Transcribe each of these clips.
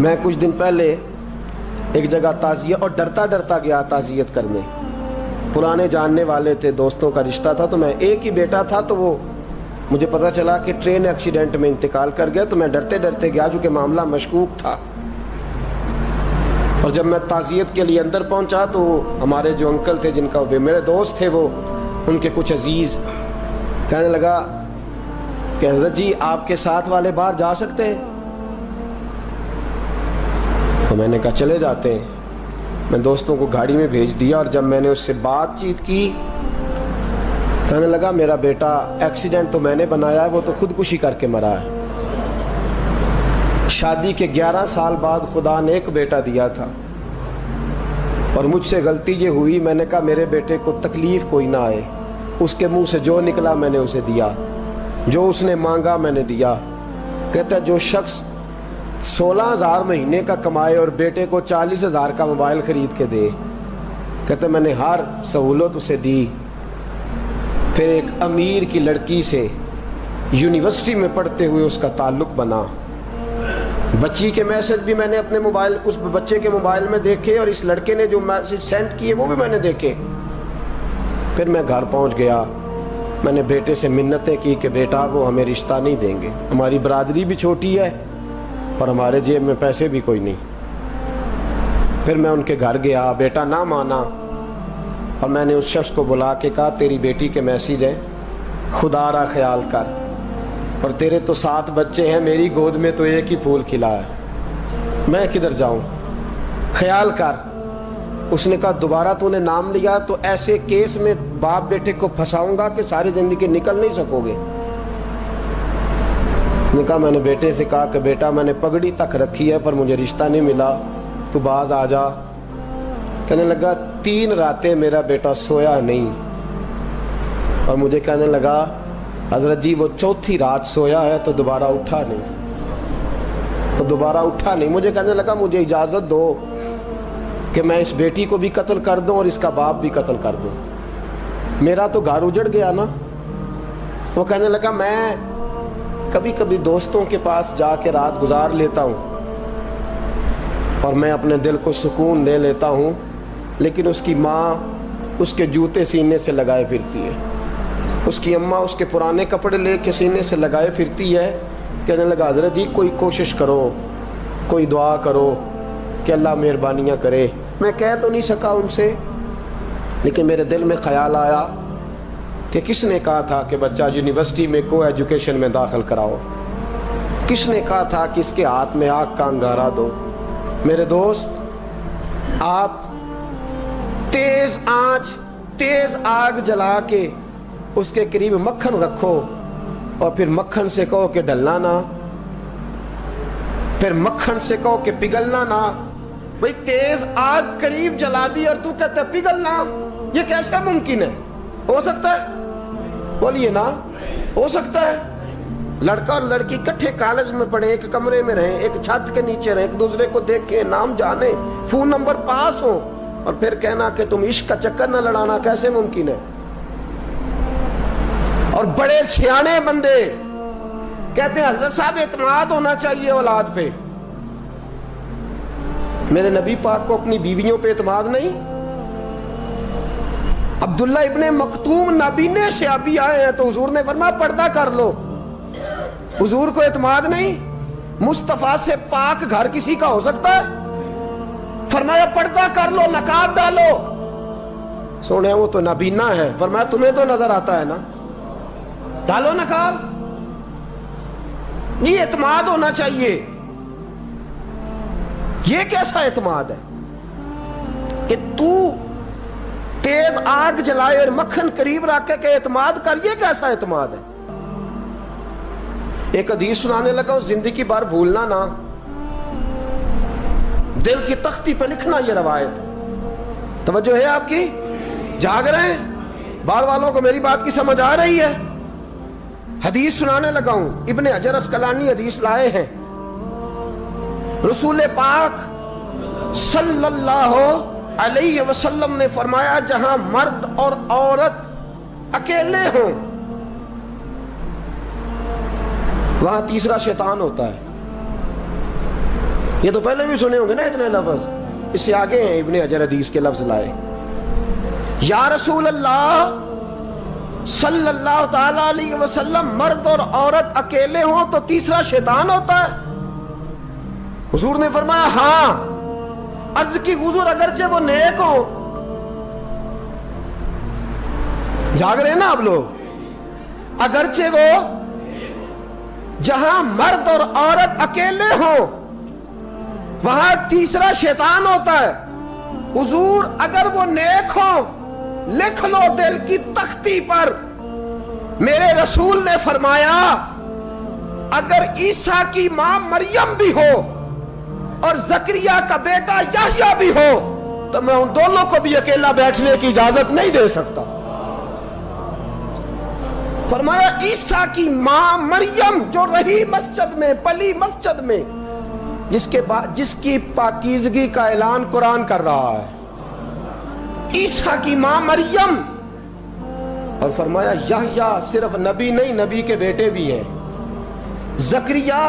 میں کچھ دن پہلے ایک جگہ تعزیت اور ڈرتا ڈرتا گیا تعزیت کرنے. پرانے جاننے والے تھے, دوستوں کا رشتہ تھا, تو میں ایک ہی بیٹا تھا, تو وہ مجھے پتا چلا کہ ٹرین ایکسیڈنٹ میں انتقال کر گیا. تو میں ڈرتے ڈرتے گیا کیونکہ معاملہ مشکوک تھا. اور جب میں تعزیت کے لیے اندر پہنچا تو ہمارے جو انکل تھے, جن کا میرے دوست تھے, وہ ان کے کچھ عزیز کہنے لگا کہ حضرت جی آپ کے ساتھ والے باہر جا سکتے ہیں؟ تو میں نے کہا چلے جاتے ہیں. میں دوستوں کو گاڑی میں بھیج دیا, اور جب میں نے اس سے بات چیت کی, کہنے لگا میرا بیٹا ایکسیڈنٹ تو میں نے بنایا ہے, وہ تو خودکشی کر کے مرا ہے. شادی کے 11 سال بعد خدا نے ایک بیٹا دیا تھا, اور مجھ سے غلطی یہ ہوئی, میں نے کہا میرے بیٹے کو تکلیف کوئی نہ آئے. اس کے منہ سے جو نکلا میں نے اسے دیا, جو اس نے مانگا میں نے دیا. کہتا ہے جو شخص 16,000 مہینے کا کمائے اور بیٹے کو 40,000 کا موبائل خرید کے دے, کہتا ہے میں نے ہر سہولت اسے دی. پھر ایک امیر کی لڑکی سے یونیورسٹی میں پڑھتے ہوئے اس کا تعلق بنا. بچی کے میسج بھی میں نے اپنے موبائل, اس بچے کے موبائل میں دیکھے, اور اس لڑکے نے جو میسج سینڈ کیے وہ بھی میں نے دیکھے. پھر میں گھر پہنچ گیا, میں نے بیٹے سے منتیں کی کہ بیٹا وہ ہمیں رشتہ نہیں دیں گے, ہماری برادری بھی چھوٹی ہے اور ہمارے جیب میں پیسے بھی کوئی نہیں. پھر میں ان کے گھر گیا, بیٹا نہ مانا, اور میں نے اس شخص کو بلا کے کہا تیری بیٹی کے میسیج ہیں, خدا را خیال کر, اور تیرے تو 7 بچے ہیں, میری گود میں تو ایک ہی پھول کھلا ہے, میں کدھر جاؤں, خیال کر. اس نے کہا دوبارہ تو نے نام لیا تو ایسے کیس میں باپ بیٹے کو پھنساؤں گا کہ ساری زندگی نکل نہیں سکو گے. نے کہا میں نے بیٹے سے کہا کہ بیٹا میں نے پگڑی تک رکھی ہے پر مجھے رشتہ نہیں ملا, تو باز آ جا. کہنے لگا 3 راتیں میرا بیٹا سویا نہیں, اور مجھے کہنے لگا حضرت جی وہ 4تھی رات سویا ہے تو دوبارہ اٹھا نہیں. مجھے کہنے لگا مجھے اجازت دو کہ میں اس بیٹی کو بھی قتل کر دوں اور اس کا باپ بھی قتل کر دوں, میرا تو گھر اجڑ گیا نا. وہ کہنے لگا میں کبھی کبھی دوستوں کے پاس جا کے رات گزار لیتا ہوں اور میں اپنے دل کو سکون دے لیتا ہوں, لیکن اس کی ماں اس کے جوتے سینے سے لگائے پھرتی ہے, اس کی اماں اس کے پرانے کپڑے لے کے سینے سے لگائے پھرتی ہے. کہنے لگا حضرت جی کوئی کوشش کرو, کوئی دعا کرو کہ اللہ مہربانیاں کرے. میں کہہ تو نہیں سکا ان سے, لیکن میرے دل میں خیال آیا کہ کس نے کہا تھا کہ بچہ یونیورسٹی میں کو ایجوکیشن میں داخل کراؤ, کس نے کہا تھا کہ اس کے ہاتھ میں آگ کا انگارہ دو. میرے دوست, آپ تیز آنچ تیز آگ جلا کے اس کے قریب مکھن رکھو, اور پھر مکھن سے کہو کہ ڈلنا نہ, پھر مکھن سے کہو کہ پگھلنا نہ. بھئی تیز آگ قریب جلا دی اور تو کہتا ہے پگھلنا, یہ کیسا ممکن ہے؟ ہو سکتا ہے؟ بولیے نا, ہو سکتا ہے؟ لڑکا اور لڑکی کٹھے کالج میں پڑھیں, ایک کمرے میں رہیں, ایک چھت کے نیچے رہیں, ایک دوسرے کو دیکھیں, نام جانیں, فون نمبر پاس ہو, اور پھر کہنا کہ تم عشق کا چکر نہ لڑانا, کیسے ممکن ہے؟ اور بڑے سیانے بندے کہتے ہیں حضرت صاحب اعتماد ہونا چاہیے اولاد پہ. میرے نبی پاک کو اپنی بیویوں پہ اعتماد نہیں؟ عبداللہ ابن مکتوم نابینے سے ابھی آئے ہیں تو حضور نے فرمایا پردہ کر لو. حضور کو اعتماد نہیں؟ مصطفیٰ سے پاک گھر کسی کا ہو سکتا ہے؟ فرمایا پردہ کر لو, نقاب ڈالو. سونے وہ تو نابینا ہے, فرمایا تمہیں تو نظر آتا ہے نا, ڈالو نقاب. یہ اعتماد ہونا چاہیے. یہ کیسا اعتماد ہے کہ تو تیز آگ جلائے اور مکھن قریب رکھ کے اعتماد کر, یہ کیسا اعتماد ہے؟ ایک حدیث سنانے لگا, زندگی بھر بھولنا نہ, دل کی تختی پہ لکھنا یہ روایت. توجہ ہے آپ کی؟ جاگ رہے ہیں؟ باہر والوں کو میری بات کی سمجھ آ رہی ہے؟ حدیث سنانے لگا ہوں, ابن حجر اسقلانی حدیث لائے ہیں. رسول پاک صلی اللہ علیہ وسلم نے فرمایا جہاں مرد اور عورت اکیلے ہوں وہاں تیسرا شیطان ہوتا ہے. یہ تو پہلے بھی سنے ہوں گے نا اتنے لفظ، اس سے آگے ہیں ابن حجر حدیث کے لفظ لائے. یا رسول اللہ صلی اللہ تعالی علیہ وسلم، مرد اور عورت اکیلے ہوں تو تیسرا شیطان ہوتا ہے؟ حضور نے فرمایا ہاں. عرض کی حضور اگرچہ وہ نیک ہو، جاگ رہے ہیں نا آپ لوگ، اگرچہ وہ جہاں مرد اور عورت اکیلے ہوں وہاں تیسرا شیطان ہوتا ہے. حضور اگر وہ نیک ہو لکھ لو دل کی تختی پر. میرے رسول نے فرمایا اگر عیسیٰ کی ماں مریم بھی ہو اور زکریا کا بیٹا یحییٰ بھی ہو تو میں ان دونوں کو بھی اکیلا بیٹھنے کی اجازت نہیں دے سکتا. فرمایا عیسیٰ کی ماں مریم جو رہی مسجد میں، پلی مسجد میں، جس کی پاکیزگی کا اعلان قرآن کر رہا ہے، عیسیٰ کی ماں مریم. اور فرمایا یحییٰ صرف نبی نہیں، نبی کے بیٹے بھی ہیں، زکریا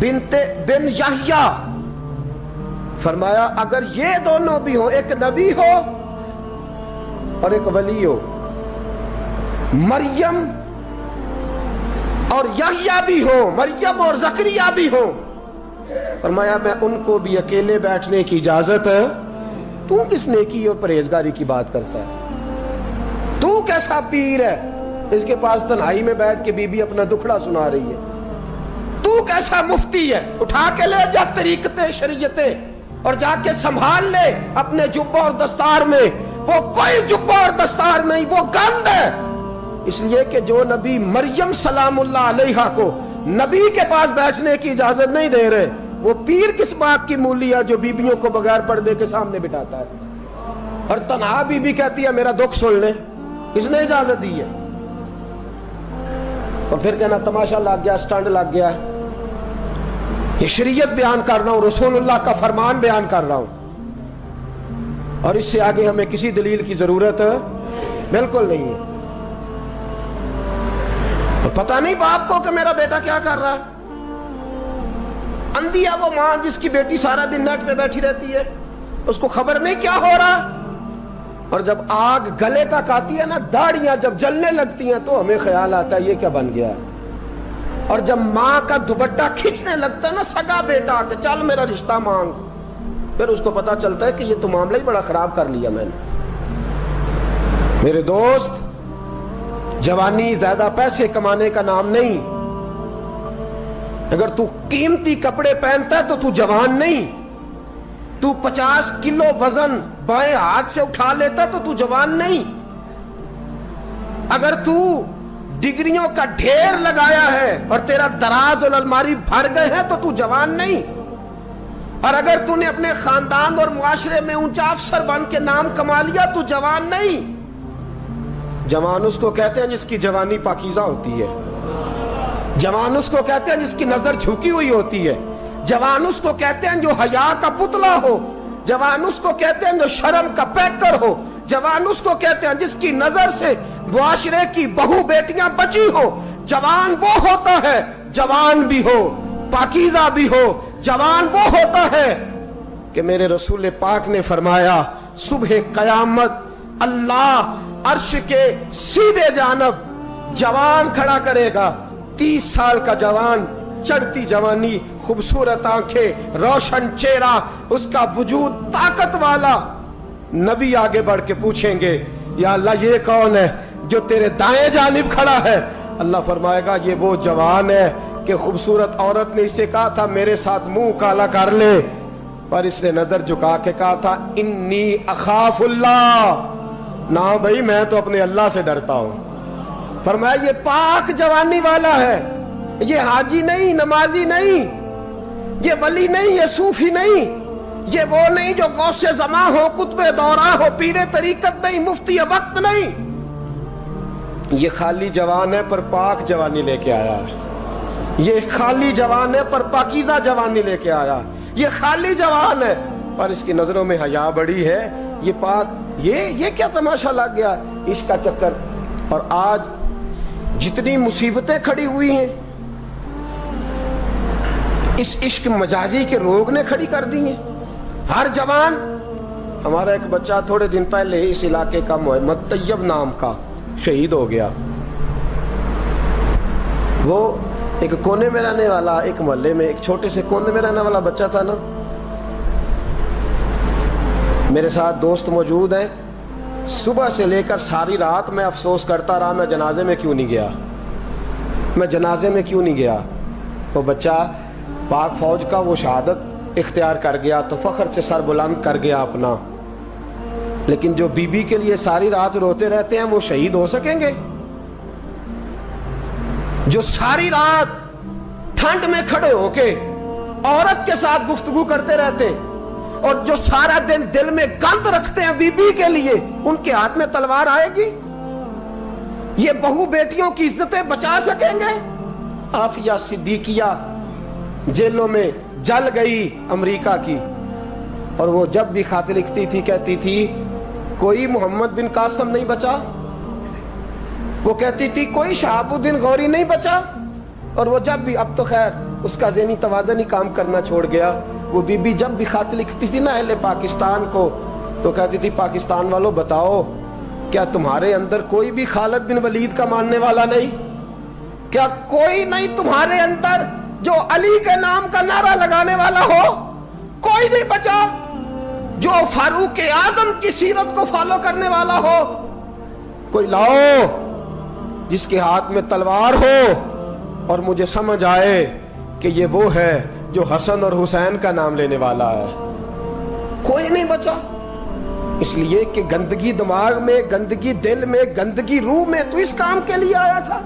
بن یحییٰ. فرمایا اگر یہ دونوں بھی ہوں، ایک نبی ہو اور ایک ولی ہو، مریم اور یحییٰ بھی ہو، مریم اور زکریا بھی ہو، فرمایا میں ان کو بھی اکیلے بیٹھنے کی اجازت ہے. تو کس نیکی اور پرہیزگاری کی بات کرتا ہے؟ تو کیسا پیر ہے اس کے پاس تنہائی میں بیٹھ کے بی بی اپنا دکھڑا سنا رہی ہے؟ تو کیسا مفتی ہے؟ اٹھا کے لے جا طریقتیں شریعتیں اور جا کے سنبھال لے اپنے جبہ اور دستار میں. وہ کوئی جبہ اور دستار نہیں، وہ گند ہے. اس لیے کہ جو نبی مریم سلام اللہ علیہا کو نبی کے پاس بیٹھنے کی اجازت نہیں دے رہے، وہ پیر کس بات کی مولی ہے جو بیبیوں کو بغیر پردے کے سامنے بٹھاتا ہے؟ اور تنہا بی بی کہتی ہے میرا دکھ سن لے، کس نے اجازت دی ہے؟ اور پھر کہنا تماشا لگ گیا، سٹنڈ لگ گیا. یہ شریعت بیان کر رہا ہوں، رسول اللہ کا فرمان بیان کر رہا ہوں، اور اس سے آگے ہمیں کسی دلیل کی ضرورت بالکل نہیں ہے. پتہ نہیں باپ کو کہ میرا بیٹا کیا کر رہا ہے. اندھی ہے وہ ماں جس کی بیٹی سارا دن نیٹ پہ بیٹھی رہتی ہے، اس کو خبر نہیں کیا ہو رہا. اور جب آگ گلے تک آتی ہے نا، داڑیاں جب جلنے لگتی ہیں تو ہمیں خیال آتا ہے یہ کیا بن گیا. اور جب ماں کا دوپٹہ کھینچنے لگتا ہے نا سگا بیٹا کہ چل میرا رشتہ مانگ، پھر اس کو پتا چلتا ہے کہ یہ تو معاملہ ہی بڑا خراب کر لیا میں نے. میرے دوست، جوانی زیادہ پیسے کمانے کا نام نہیں. اگر تو قیمتی کپڑے پہنتا ہے تو تو جوان نہیں. تو 50 کلو وزن بائیں ہاتھ سے اٹھا لیتا تو تو جوان نہیں. اگر تو ڈگریوں کا ڈھیر لگایا ہے اور تیرا دراز اور الماری بھر گئے ہیں تو تو جوان نہیں. اور اگر تو نے اپنے خاندان اور معاشرے میں اونچا افسر بن کے نام کما لیا تو جوان نہیں. جوان اس کو کہتے ہیں جس کی جوانی پاکیزہ ہوتی ہے. جوان اس کو کہتے ہیں جس کی نظر جھکی ہوئی ہوتی ہے. جوان اس کو کہتے ہیں جو حیا کا پتلا ہو. جوان اس کو کہتے ہیں جو شرم کا پیکر ہو. جوان اس کو کہتے ہیں جس کی نظر سے معاشرے کی بہو بیٹیاں بچی ہو. جوان وہ ہوتا ہے، جوان بھی ہو پاکیزہ بھی ہو. جوان وہ ہوتا ہے کہ میرے رسول پاک نے فرمایا صبح قیامت اللہ عرش کے سیدھے جانب جوان کھڑا کرے گا. 30 سال کا جوان، چڑھتی جوانی، خوبصورت آنکھیں، روشن چہرہ، اس کا وجود طاقت والا. نبی آگے بڑھ کے پوچھیں گے یا اللہ یہ کون ہے جو تیرے دائیں جانب کھڑا ہے؟ اللہ فرمائے گا یہ وہ جوان ہے کہ خوبصورت عورت نے اسے کہا تھا میرے ساتھ منہ کالا کر لے، پر اس نے نظر جھکا کے کہا تھا انی اخاف اللہ. نہ بھائی میں تو اپنے اللہ سے ڈرتا ہوں. فرمایا یہ پاک جوانی والا ہے، یہ حاجی نہیں، نمازی نہیں، یہ ولی نہیں، یہ صوفی نہیں، یہ وہ نہیں جو غوث زماں ہو، قطب دورہ ہو، پیر طریقت نہیں، مفتی وقت نہیں. یہ خالی جوان ہے پر پاک جوانی لے کے آیا ہے. یہ خالی جوان ہے پر پاکیزہ جوانی لے کے آیا. یہ خالی جوان ہے پر اس کی نظروں میں حیا بڑی ہے. یہ پاک، یہ کیا تماشا لگ گیا عشق کا چکر. اور آج جتنی مصیبتیں کھڑی ہوئی ہیں اس عشق مجازی کے روگ نے کھڑی کر دی ہیں. ہر جوان. ہمارا ایک بچہ تھوڑے دن پہلے اس علاقے کا محمد طیب نام کا شہید ہو گیا. وہ ایک کونے میں رہنے والا, ایک محلے میں ایک چھوٹے سے کونے میں رہنے والا بچہ تھا نا. میرے ساتھ دوست موجود ہیں. صبح سے لے کر ساری رات میں افسوس کرتا رہا میں جنازے میں کیوں نہیں گیا, میں جنازے میں کیوں نہیں گیا. وہ بچہ پاک فوج کا وہ شہادت اختیار کر گیا تو فخر سے سر بلند کر گیا اپنا. لیکن جو بی بی کے لیے ساری رات روتے رہتے ہیں وہ شہید ہو سکیں گے؟ جو ساری رات ٹھنڈ میں کھڑے ہو کے عورت کے ساتھ گفتگو کرتے رہتے ہیں اور جو سارا دن دل میں گند رکھتے ہیں بی بی کے لیے, ان کے ہاتھ میں تلوار آئے گی؟ یہ بہو بیٹیوں کی عزتیں بچا سکیں گے؟ عافیہ صدیقیہ جیلوں میں جل گئی امریکہ کی, اور وہ جب بھی خط لکھتی تھی کہتی تھی کوئی محمد بن قاسم نہیں بچا, وہ کہتی تھی کوئی شہاب الدین غوری نہیں بچا. اور وہ جب بھی, اب تو خیر اس کا ذہنی توازن ہی کام کرنا چھوڑ گیا, وہ بی بی جب بھی خط لکھتی تھی نا اہل پاکستان کو تو کہتی تھی پاکستان والوں بتاؤ کیا تمہارے اندر کوئی بھی خالد بن ولید کا ماننے والا نہیں؟ کیا کوئی نہیں تمہارے اندر جو علی کے نام کا نعرہ لگانے والا ہو؟ کوئی نہیں بچا جو فاروق اعظم کی سیرت کو فالو کرنے والا ہو. کوئی لاؤ جس کے ہاتھ میں تلوار ہو اور مجھے سمجھ آئے کہ یہ وہ ہے جو حسن اور حسین کا نام لینے والا ہے. کوئی نہیں بچا. اس لیے کہ گندگی دماغ میں, گندگی دل میں, گندگی روح میں تو اس کام کے لیے آیا تھا.